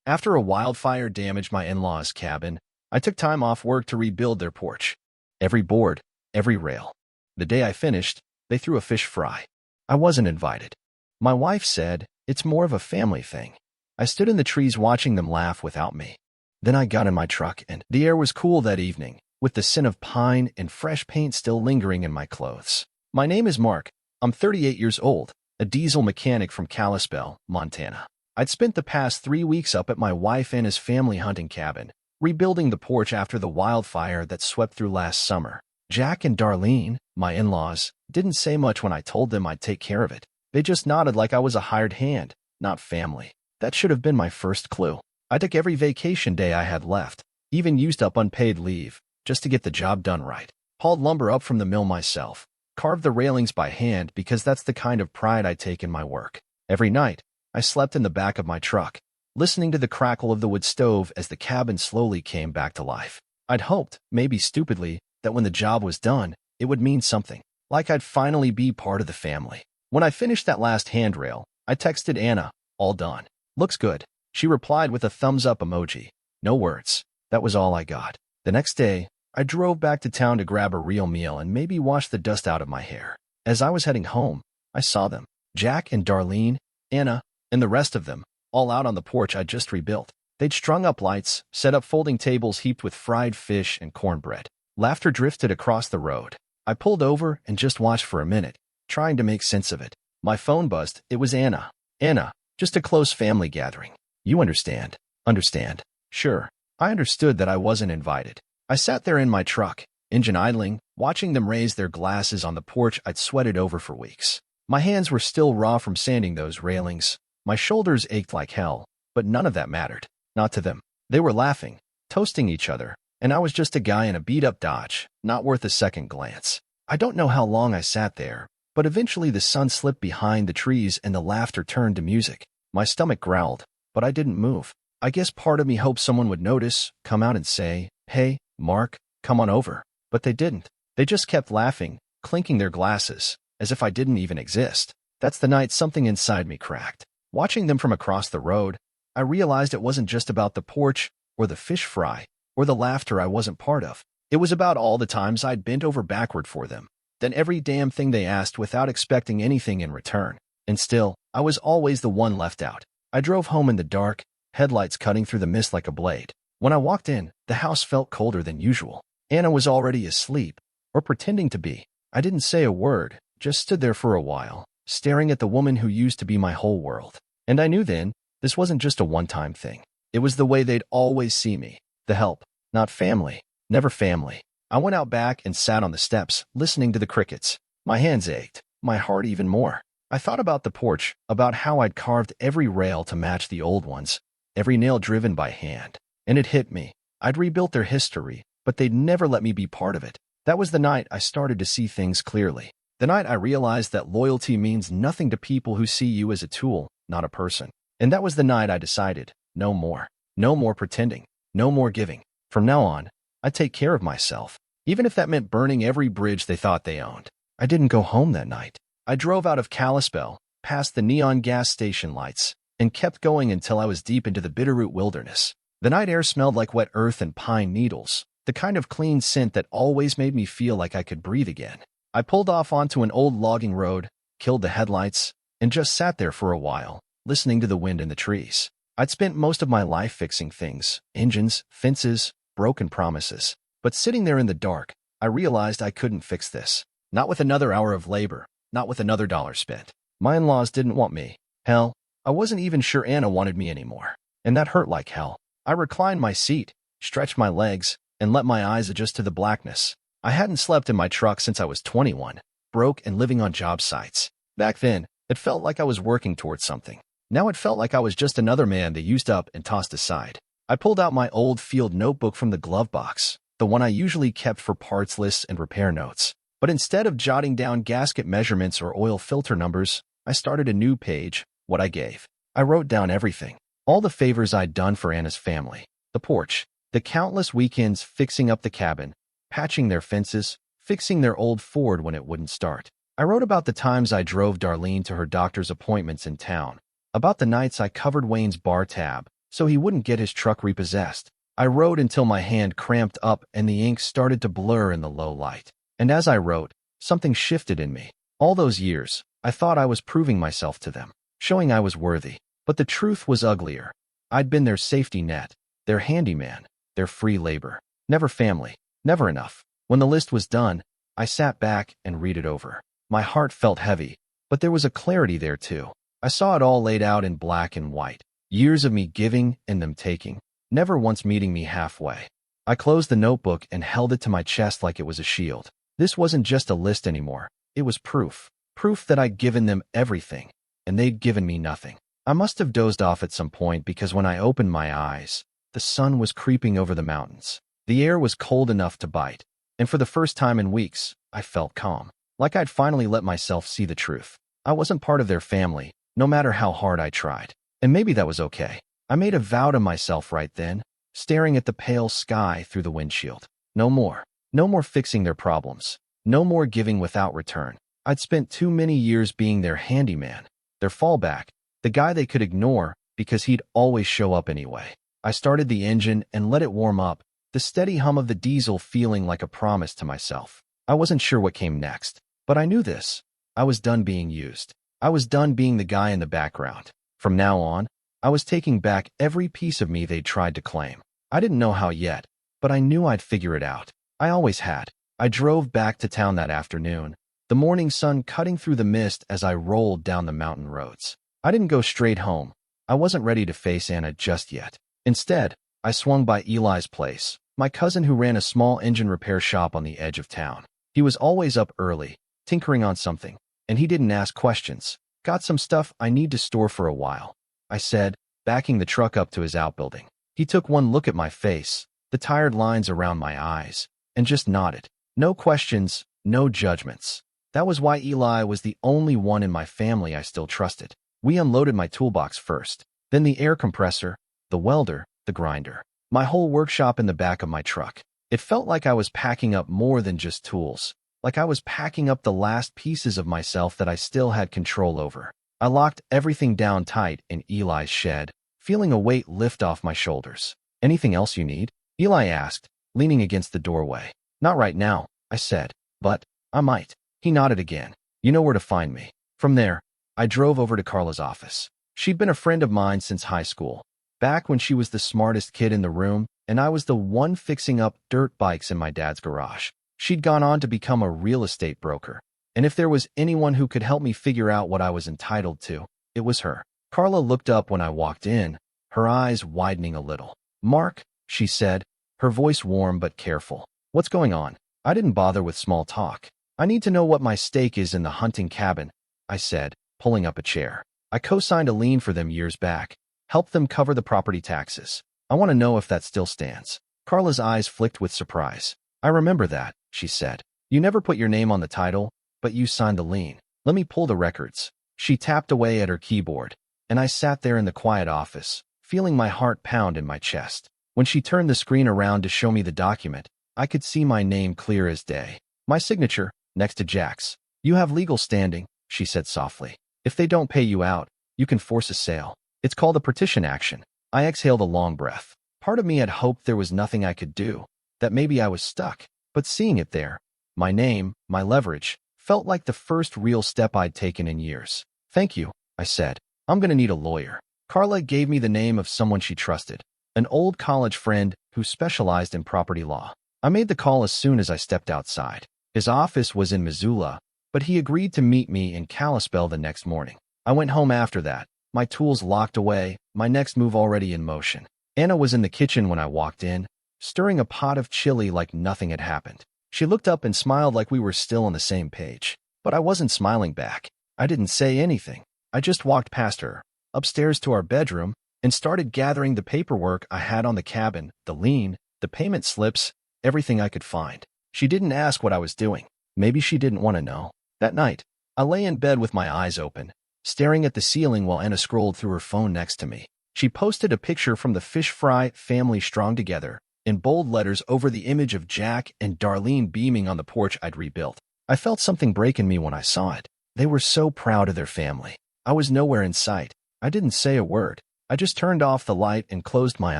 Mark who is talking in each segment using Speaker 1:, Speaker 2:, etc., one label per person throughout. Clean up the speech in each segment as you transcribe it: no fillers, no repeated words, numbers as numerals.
Speaker 1: After a wildfire damaged my in-laws' cabin, I took time off work to rebuild their porch. Every board, every rail. The day I finished, they threw a fish fry. I wasn't invited. My wife said, "It's more of a family thing." I stood in the trees watching them laugh without me. Then I got in my truck and the air was cool that evening, with the scent of pine and fresh paint still lingering in my clothes. My name is Mark. I'm 38 years old, a diesel mechanic from Kalispell, Montana. I'd spent the past 3 weeks up at my wife Anna's family hunting cabin, rebuilding the porch after the wildfire that swept through last summer. Jack and Darlene, my in-laws, didn't say much when I told them I'd take care of it. They just nodded like I was a hired hand, not family. That should have been my first clue. I took every vacation day I had left, even used up unpaid leave, just to get the job done right. Hauled lumber up from the mill myself, carved the railings by hand because that's the kind of pride I take in my work. Every night, I slept in the back of my truck, listening to the crackle of the wood stove as the cabin slowly came back to life. I'd hoped, maybe stupidly, that when the job was done, it would mean something, like I'd finally be part of the family. When I finished that last handrail, I texted Anna, "All done. Looks good." She replied with a thumbs-up emoji. No words. That was all I got. The next day, I drove back to town to grab a real meal and maybe wash the dust out of my hair. As I was heading home, I saw them, Jack and Darlene, Anna, and the rest of them, all out on the porch I'd just rebuilt. They'd strung up lights, set up folding tables heaped with fried fish and cornbread. Laughter drifted across the road. I pulled over and just watched for a minute, trying to make sense of it. My phone buzzed. It was Anna. "Anna, just a close family gathering. You understand." "Understand." Sure. I understood that I wasn't invited. I sat there in my truck, engine idling, watching them raise their glasses on the porch I'd sweated over for weeks. My hands were still raw from sanding those railings. My shoulders ached like hell, but none of that mattered. Not to them. They were laughing, toasting each other, and I was just a guy in a beat-up Dodge, not worth a second glance. I don't know how long I sat there, but eventually the sun slipped behind the trees and the laughter turned to music. My stomach growled, but I didn't move. I guess part of me hoped someone would notice, come out and say, "Hey, Mark, come on over." But they didn't. They just kept laughing, clinking their glasses, as if I didn't even exist. That's the night something inside me cracked. Watching them from across the road, I realized it wasn't just about the porch, or the fish fry, or the laughter I wasn't part of. It was about all the times I'd bent over backward for them, then every damn thing they asked without expecting anything in return. And still, I was always the one left out. I drove home in the dark, headlights cutting through the mist like a blade. When I walked in, the house felt colder than usual. Anna was already asleep, or pretending to be. I didn't say a word, just stood there for a while, staring at the woman who used to be my whole world. And I knew then, this wasn't just a one-time thing. It was the way they'd always see me. The help, not family, never family. I went out back and sat on the steps, listening to the crickets. My hands ached, my heart even more. I thought about the porch, about how I'd carved every rail to match the old ones, every nail driven by hand. And it hit me. I'd rebuilt their history, but they'd never let me be part of it. That was the night I started to see things clearly. The night I realized that loyalty means nothing to people who see you as a tool, not a person. And that was the night I decided, no more. No more pretending. No more giving. From now on, I'd take care of myself, even if that meant burning every bridge they thought they owned. I didn't go home that night. I drove out of Kalispell, past the neon gas station lights, and kept going until I was deep into the Bitterroot wilderness. The night air smelled like wet earth and pine needles, the kind of clean scent that always made me feel like I could breathe again. I pulled off onto an old logging road, killed the headlights, and just sat there for a while, listening to the wind in the trees. I'd spent most of my life fixing things, engines, fences, broken promises. But sitting there in the dark, I realized I couldn't fix this. Not with another hour of labor, not with another dollar spent. My in-laws didn't want me. Hell, I wasn't even sure Anna wanted me anymore. And that hurt like hell. I reclined my seat, stretched my legs, and let my eyes adjust to the blackness. I hadn't slept in my truck since I was 21, broke and living on job sites. Back then, it felt like I was working towards something. Now it felt like I was just another man they used up and tossed aside. I pulled out my old field notebook from the glove box, the one I usually kept for parts lists and repair notes. But instead of jotting down gasket measurements or oil filter numbers, I started a new page, what I gave. I wrote down everything. All the favors I'd done for Anna's family. The porch. The countless weekends fixing up the cabin, patching their fences, fixing their old Ford when it wouldn't start. I wrote about the times I drove Darlene to her doctor's appointments in town, about the nights I covered Wayne's bar tab, so he wouldn't get his truck repossessed. I wrote until my hand cramped up and the ink started to blur in the low light. And as I wrote, something shifted in me. All those years, I thought I was proving myself to them, showing I was worthy. But the truth was uglier. I'd been their safety net, their handyman, their free labor. Never family, never enough. When the list was done, I sat back and read it over. My heart felt heavy, but there was a clarity there too. I saw it all laid out in black and white. Years of me giving and them taking, never once meeting me halfway. I closed the notebook and held it to my chest like it was a shield. This wasn't just a list anymore. It was proof. Proof that I'd given them everything, and they'd given me nothing. I must have dozed off at some point because when I opened my eyes, the sun was creeping over the mountains. The air was cold enough to bite, and for the first time in weeks, I felt calm. Like I'd finally let myself see the truth. I wasn't part of their family, no matter how hard I tried. And maybe that was okay. I made a vow to myself right then, staring at the pale sky through the windshield. No more. No more fixing their problems. No more giving without return. I'd spent too many years being their handyman, their fallback, the guy they could ignore because he'd always show up anyway. I started the engine and let it warm up, the steady hum of the diesel feeling like a promise to myself. I wasn't sure what came next, but I knew this. I was done being used. I was done being the guy in the background. From now on, I was taking back every piece of me they'd tried to claim. I didn't know how yet, but I knew I'd figure it out. I always had. I drove back to town that afternoon, the morning sun cutting through the mist as I rolled down the mountain roads. I didn't go straight home. I wasn't ready to face Anna just yet. Instead, I swung by Eli's place, my cousin who ran a small engine repair shop on the edge of town. He was always up early, tinkering on something, and he didn't ask questions. Got some stuff I need to store for a while, I said, backing the truck up to his outbuilding. He took one look at my face, the tired lines around my eyes, and just nodded. No questions, no judgments. That was why Eli was the only one in my family I still trusted. We unloaded my toolbox first, then the air compressor, the welder, the grinder, my whole workshop in the back of my truck. It felt like I was packing up more than just tools, like I was packing up the last pieces of myself that I still had control over. I locked everything down tight in Eli's shed, feeling a weight lift off my shoulders. Anything else you need? Eli asked, leaning against the doorway. Not right now, I said, but I might. He nodded again. You know where to find me. From there, I drove over to Carla's office. She'd been a friend of mine since high school, back when she was the smartest kid in the room, and I was the one fixing up dirt bikes in my dad's garage. She'd gone on to become a real estate broker, and if there was anyone who could help me figure out what I was entitled to, it was her. Carla looked up when I walked in, her eyes widening a little. Mark, she said, her voice warm but careful. What's going on? I didn't bother with small talk. I need to know what my stake is in the hunting cabin, I said, pulling up a chair. I co-signed a lien for them years back, helped them cover the property taxes. I want to know if that still stands. Carla's eyes flicked with surprise. I remember that, she said. You never put your name on the title, but you signed the lien. Let me pull the records. She tapped away at her keyboard, and I sat there in the quiet office, feeling my heart pound in my chest. When she turned the screen around to show me the document, I could see my name clear as day. My signature, next to Jack's. You have legal standing, she said softly. If they don't pay you out, you can force a sale. It's called a partition action. I exhaled a long breath. Part of me had hoped there was nothing I could do, that maybe I was stuck. But seeing it there, my name, my leverage, felt like the first real step I'd taken in years. Thank you, I said. I'm going to need a lawyer. Carla gave me the name of someone she trusted, an old college friend who specialized in property law. I made the call as soon as I stepped outside. His office was in Missoula, but he agreed to meet me in Kalispell the next morning. I went home after that, my tools locked away, my next move already in motion. Anna was in the kitchen when I walked in, stirring a pot of chili like nothing had happened. She looked up and smiled like we were still on the same page. But I wasn't smiling back. I didn't say anything. I just walked past her, upstairs to our bedroom, and started gathering the paperwork I had on the cabin, the lien, the payment slips, everything I could find. She didn't ask what I was doing. Maybe she didn't want to know. That night, I lay in bed with my eyes open, staring at the ceiling while Anna scrolled through her phone next to me. She posted a picture from the fish fry family strung together, in bold letters over the image of Jack and Darlene beaming on the porch I'd rebuilt. I felt something break in me when I saw it. They were so proud of their family. I was nowhere in sight. I didn't say a word. I just turned off the light and closed my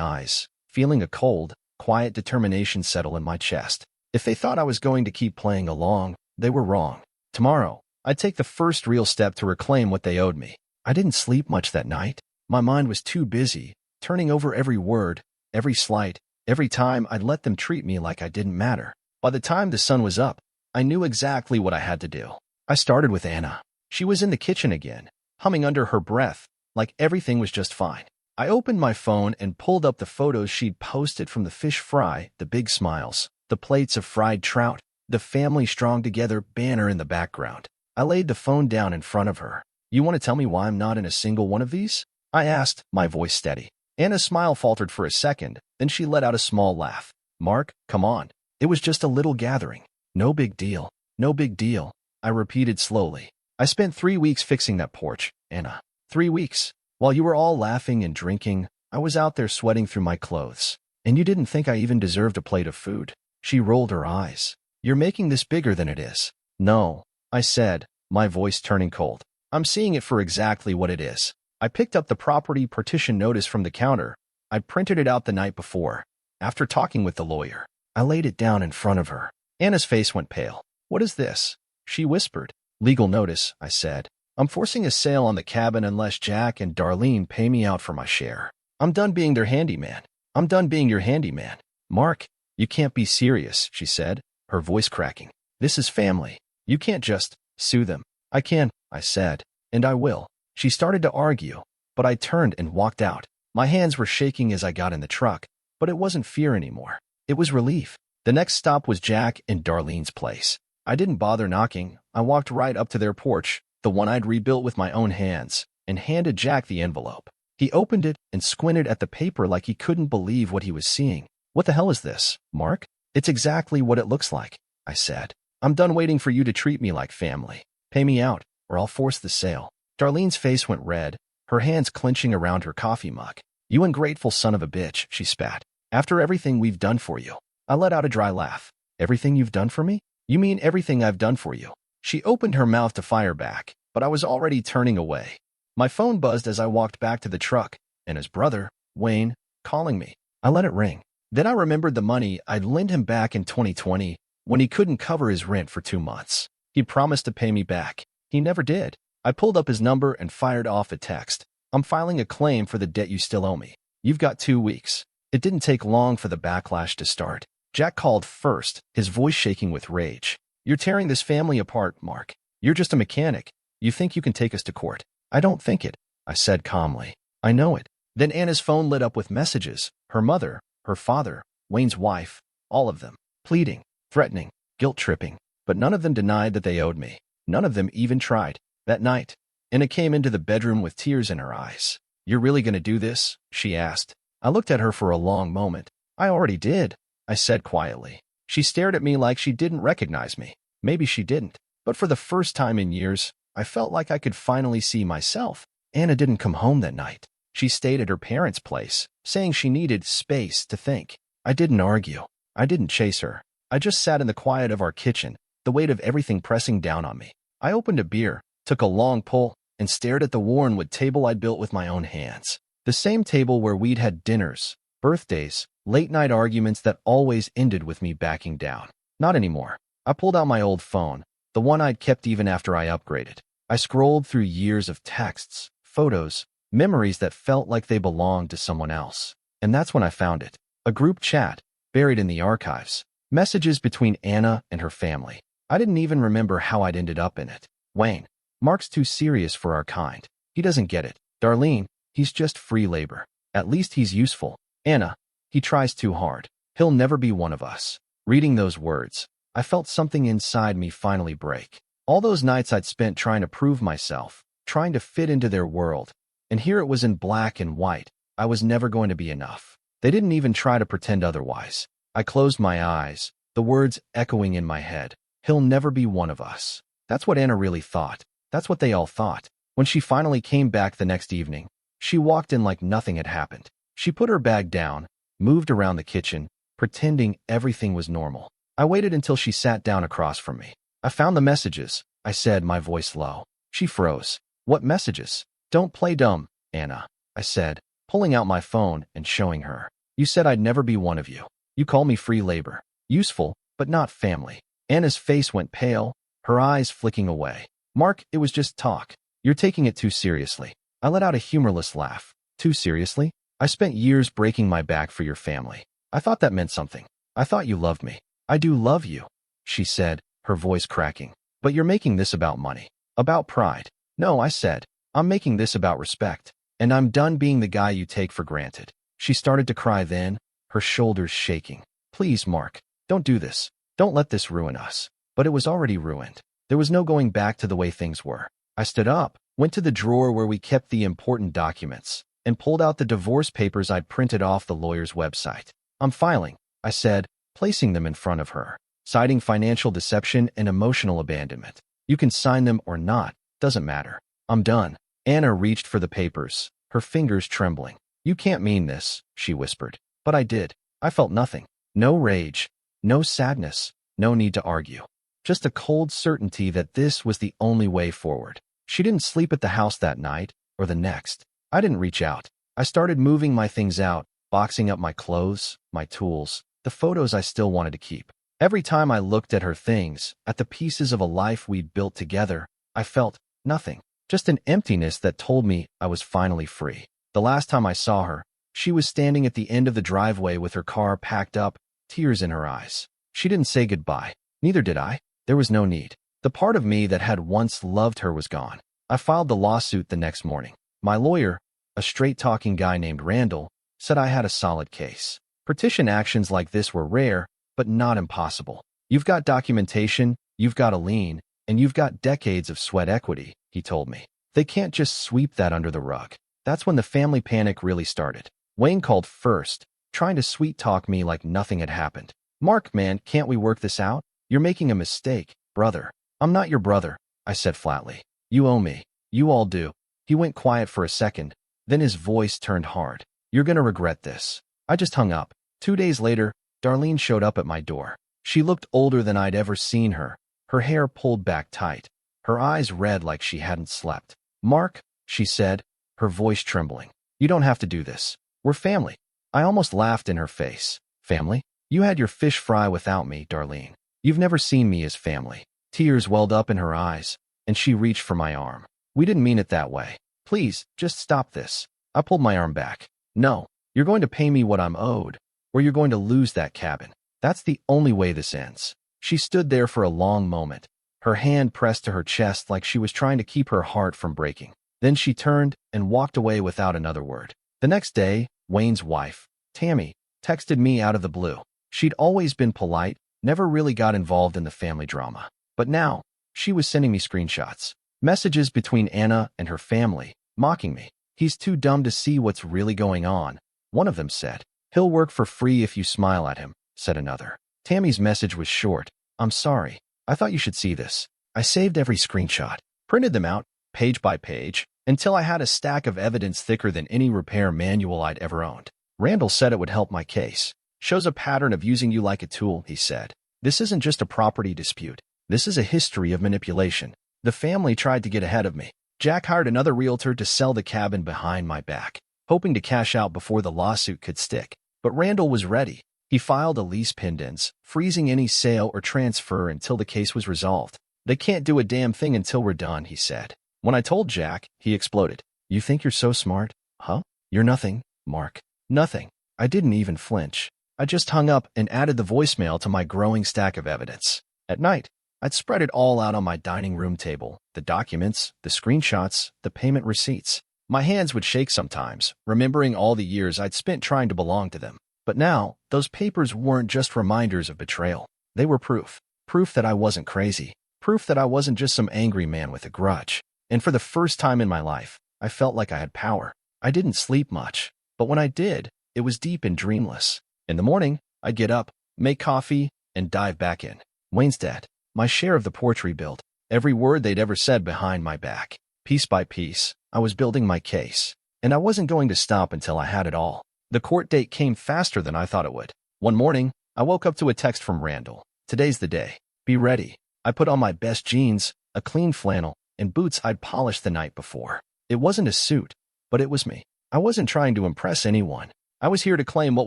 Speaker 1: eyes, feeling a cold, quiet determination settle in my chest. If they thought I was going to keep playing along, they were wrong. Tomorrow, I'd take the first real step to reclaim what they owed me. I didn't sleep much that night. My mind was too busy, turning over every word, every slight, every time I'd let them treat me like I didn't matter. By the time the sun was up, I knew exactly what I had to do. I started with Anna. She was in the kitchen again, humming under her breath, like everything was just fine. I opened my phone and pulled up the photos she'd posted from the fish fry, the big smiles, the plates of fried trout, the family strong together banner in the background. I laid the phone down in front of her. "You want to tell me why I'm not in a single one of these?" I asked, my voice steady. Anna's smile faltered for a second, then she let out a small laugh. "Mark, come on. It was just a little gathering. No big deal. No big deal," I repeated slowly. "I spent 3 weeks fixing that porch, Anna. 3 weeks. While you were all laughing and drinking, I was out there sweating through my clothes. And you didn't think I even deserved a plate of food." She rolled her eyes. "You're making this bigger than it is." "No," I said, my voice turning cold. "I'm seeing it for exactly what it is." I picked up the property partition notice from the counter. I'd printed it out the night before. After talking with the lawyer, I laid it down in front of her. Anna's face went pale. "What is this?" she whispered. "Legal notice," I said. "I'm forcing a sale on the cabin unless Jack and Darlene pay me out for my share. I'm done being their handyman. I'm done being your handyman." "Mark, you can't be serious," she said, her voice cracking. "This is family. You can't just sue them." "I can," I said, "and I will." She started to argue, but I turned and walked out. My hands were shaking as I got in the truck, but it wasn't fear anymore. It was relief. The next stop was Jack and Darlene's place. I didn't bother knocking. I walked right up to their porch, the one I'd rebuilt with my own hands, and handed Jack the envelope. He opened it and squinted at the paper like he couldn't believe what he was seeing. "What the hell is this, Mark?" "It's exactly what it looks like," I said. "I'm done waiting for you to treat me like family. Pay me out, or I'll force the sale." Darlene's face went red, her hands clenching around her coffee mug. "You ungrateful son of a bitch," she spat. "After everything we've done for you." I let out a dry laugh. "Everything you've done for me? You mean everything I've done for you?" She opened her mouth to fire back, but I was already turning away. My phone buzzed as I walked back to the truck, and his brother, Wayne, calling me. I let it ring. Then I remembered the money I'd lent him back in 2020 when he couldn't cover his rent for 2 months. He promised to pay me back. He never did. I pulled up his number and fired off a text. "I'm filing a claim for the debt you still owe me. You've got 2 weeks." It didn't take long for the backlash to start. Jack called first, his voice shaking with rage. "You're tearing this family apart, Mark. You're just a mechanic. You think you can take us to court." "I don't think it," I said calmly. "I know it." Then Anna's phone lit up with messages. Her mother, her father, Wayne's wife, all of them, pleading, threatening, guilt-tripping. But none of them denied that they owed me. None of them even tried. That night, Anna came into the bedroom with tears in her eyes. "You're really going to do this?" she asked. I looked at her for a long moment. "I already did," I said quietly. She stared at me like she didn't recognize me. Maybe she didn't. But for the first time in years, I felt like I could finally see myself. Anna didn't come home that night. She stayed at her parents' place, saying she needed space to think. I didn't argue. I didn't chase her. I just sat in the quiet of our kitchen, the weight of everything pressing down on me. I opened a beer, took a long pull, and stared at the worn wood table I'd built with my own hands. The same table where we'd had dinners, birthdays, late-night arguments that always ended with me backing down. Not anymore. I pulled out my old phone, the one I'd kept even after I upgraded. I scrolled through years of texts, photos, memories that felt like they belonged to someone else. And that's when I found it. A group chat, buried in the archives. Messages between Anna and her family. I didn't even remember how I'd ended up in it. "Wayne, Mark's too serious for our kind. He doesn't get it. Darlene, he's just free labor. At least he's useful. Anna, he tries too hard. He'll never be one of us." Reading those words, I felt something inside me finally break. All those nights I'd spent trying to prove myself, trying to fit into their world, and here it was in black and white. I was never going to be enough. They didn't even try to pretend otherwise. I closed my eyes, the words echoing in my head. "He'll never be one of us." That's what Anna really thought. That's what they all thought. When she finally came back the next evening, she walked in like nothing had happened. She put her bag down, moved around the kitchen, pretending everything was normal. I waited until she sat down across from me. "I found the messages," I said, my voice low. She froze. "What messages?" "Don't play dumb, Anna," I said. pulling out my phone and showing her. You said I'd never be one of you. You call me free labor. Useful, but not family. Anna's face went pale, her eyes flicking away. Mark, it was just talk. You're taking it too seriously. I let out a humorless laugh. Too seriously? I spent years breaking my back for your family. I thought that meant something. I thought you loved me. I do love you, she said, her voice cracking. But you're making this about money. About pride. No, I said. I'm making this about respect. And I'm done being the guy you take for granted. She started to cry then, her shoulders shaking. Please, Mark, don't do this. Don't let this ruin us. But it was already ruined. There was no going back to the way things were. I stood up, went to the drawer where we kept the important documents, and pulled out the divorce papers I'd printed off the lawyer's website. I'm filing, I said, placing them in front of her, citing financial deception and emotional abandonment. You can sign them or not, doesn't matter. I'm done. Anna reached for the papers, her fingers trembling. You can't mean this, she whispered. But I did. I felt nothing. No rage, no sadness, no need to argue. Just a cold certainty that this was the only way forward. She didn't sleep at the house that night, or the next. I didn't reach out. I started moving my things out, boxing up my clothes, my tools, the photos I still wanted to keep. Every time I looked at her things, at the pieces of a life we'd built together, I felt nothing. Just an emptiness that told me I was finally free. The last time I saw her, she was standing at the end of the driveway with her car packed up, tears in her eyes. She didn't say goodbye. Neither did I. There was no need. The part of me that had once loved her was gone. I filed the lawsuit the next morning. My lawyer, a straight-talking guy named Randall, said I had a solid case. Petition actions like this were rare, but not impossible. You've got documentation, you've got a lien, and you've got decades of sweat equity, he told me. They can't just sweep that under the rug. That's when the family panic really started. Wayne called first, trying to sweet-talk me like nothing had happened. Mark, man, can't we work this out? You're making a mistake, brother. I'm not your brother, I said flatly. You owe me. You all do. He went quiet for a second, then his voice turned hard. You're gonna regret this. I just hung up. 2 days later, Darlene showed up at my door. She looked older than I'd ever seen her, her hair pulled back tight, her eyes red like she hadn't slept. Mark, she said, her voice trembling. You don't have to do this. We're family. I almost laughed in her face. Family? You had your fish fry without me, Darlene. You've never seen me as family. Tears welled up in her eyes, and she reached for my arm. We didn't mean it that way. Please, just stop this. I pulled my arm back. No, you're going to pay me what I'm owed, or you're going to lose that cabin. That's the only way this ends. She stood there for a long moment, her hand pressed to her chest like she was trying to keep her heart from breaking. Then she turned and walked away without another word. The next day, Wayne's wife, Tammy, texted me out of the blue. She'd always been polite, never really got involved in the family drama. But now, she was sending me screenshots. Messages between Anna and her family, mocking me. He's too dumb to see what's really going on, one of them said. He'll work for free if you smile at him, said another. Tammy's message was short. I'm sorry. I thought you should see this. I saved every screenshot, printed them out, page by page, until I had a stack of evidence thicker than any repair manual I'd ever owned. Randall said it would help my case. Shows a pattern of using you like a tool, he said. This isn't just a property dispute. This is a history of manipulation. The family tried to get ahead of me. Jack hired another realtor to sell the cabin behind my back, hoping to cash out before the lawsuit could stick. But Randall was ready. He filed a lease pendants, freezing any sale or transfer until the case was resolved. They can't do a damn thing until we're done, he said. When I told Jack, he exploded. You think you're so smart? Huh? You're nothing, Mark. Nothing. I didn't even flinch. I just hung up and added the voicemail to my growing stack of evidence. At night, I'd spread it all out on my dining room table, the documents, the screenshots, the payment receipts. My hands would shake sometimes, remembering all the years I'd spent trying to belong to them. But now, those papers weren't just reminders of betrayal. They were proof. Proof that I wasn't crazy. Proof that I wasn't just some angry man with a grudge. And for the first time in my life, I felt like I had power. I didn't sleep much, but when I did, it was deep and dreamless. In the morning, I'd get up, make coffee, and dive back in. Wayne's dead. My share of the porch rebuilt. Every word they'd ever said behind my back. Piece by piece, I was building my case. And I wasn't going to stop until I had it all. The court date came faster than I thought it would. One morning, I woke up to a text from Randall. Today's the day. Be ready. I put on my best jeans, a clean flannel, and boots I'd polished the night before. It wasn't a suit, but it was me. I wasn't trying to impress anyone. I was here to claim what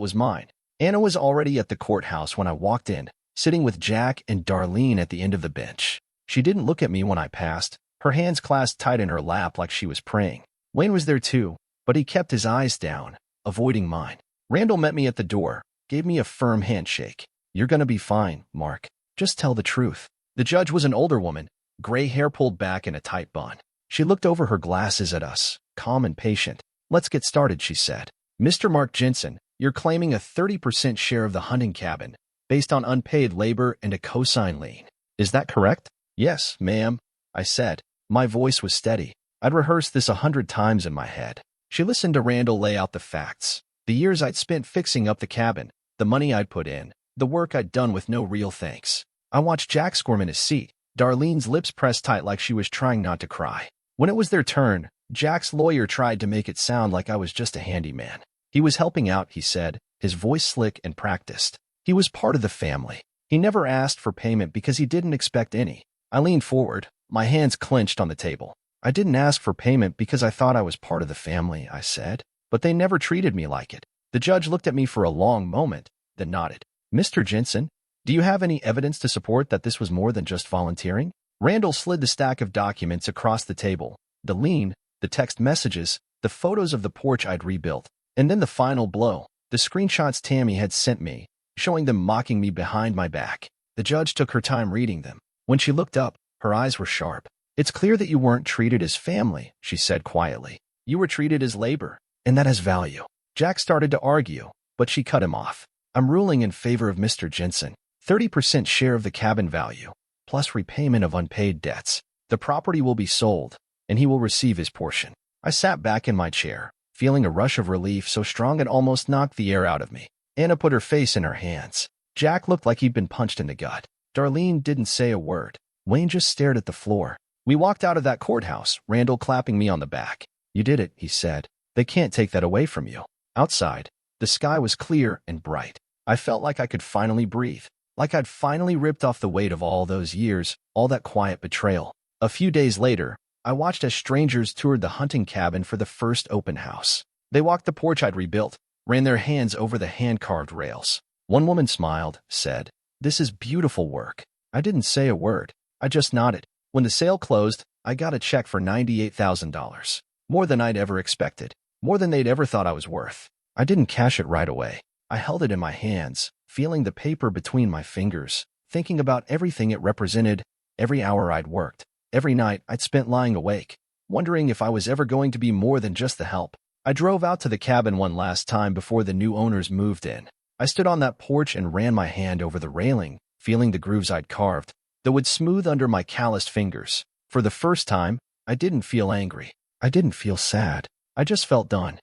Speaker 1: was mine. Anna was already at the courthouse when I walked in, sitting with Jack and Darlene at the end of the bench. She didn't look at me when I passed, her hands clasped tight in her lap like she was praying. Wayne was there too, but he kept his eyes down, avoiding mine. Randall met me at the door, gave me a firm handshake. "You're gonna be fine, Mark. Just tell the truth." The judge was an older woman, gray hair pulled back in a tight bun. She looked over her glasses at us, calm and patient. "Let's get started," she said. "Mr. Mark Jensen, you're claiming a 30% share of the hunting cabin, based on unpaid labor and a cosign lien. Is that correct?" "Yes, ma'am," I said. My voice was steady. I'd rehearsed this 100 times in my head. She listened to Randall lay out the facts. The years I'd spent fixing up the cabin, the money I'd put in, the work I'd done with no real thanks. I watched Jack squirm in his seat, Darlene's lips pressed tight like she was trying not to cry. When it was their turn, Jack's lawyer tried to make it sound like I was just a handyman. He was helping out, he said, his voice slick and practiced. He was part of the family. He never asked for payment because he didn't expect any. I leaned forward, my hands clenched on the table. "I didn't ask for payment because I thought I was part of the family," I said. "But they never treated me like it." The judge looked at me for a long moment, then nodded. "Mr. Jensen, do you have any evidence to support that this was more than just volunteering?" Randall slid the stack of documents across the table. The lien, the text messages, the photos of the porch I'd rebuilt. And then the final blow, the screenshots Tammy had sent me, showing them mocking me behind my back. The judge took her time reading them. When she looked up, her eyes were sharp. "It's clear that you weren't treated as family," she said quietly. "You were treated as labor, and that has value." Jack started to argue, but she cut him off. "I'm ruling in favor of Mr. Jensen. 30% share of the cabin value, plus repayment of unpaid debts. The property will be sold, and he will receive his portion." I sat back in my chair, feeling a rush of relief so strong it almost knocked the air out of me. Anna put her face in her hands. Jack looked like he'd been punched in the gut. Darlene didn't say a word. Wayne just stared at the floor. We walked out of that courthouse, Randall clapping me on the back. "You did it," he said. "They can't take that away from you." Outside, the sky was clear and bright. I felt like I could finally breathe, like I'd finally ripped off the weight of all those years, all that quiet betrayal. A few days later, I watched as strangers toured the hunting cabin for the first open house. They walked the porch I'd rebuilt, ran their hands over the hand-carved rails. One woman smiled, said, "This is beautiful work." I didn't say a word. I just nodded. When the sale closed, I got a check for $98,000. More than I'd ever expected. More than they'd ever thought I was worth. I didn't cash it right away. I held it in my hands, feeling the paper between my fingers, thinking about everything it represented, every hour I'd worked, every night I'd spent lying awake, wondering if I was ever going to be more than just the help. I drove out to the cabin one last time before the new owners moved in. I stood on that porch and ran my hand over the railing, feeling the grooves I'd carved, the wood smooth under my calloused fingers. For the first time, I didn't feel angry. I didn't feel sad. I just felt done.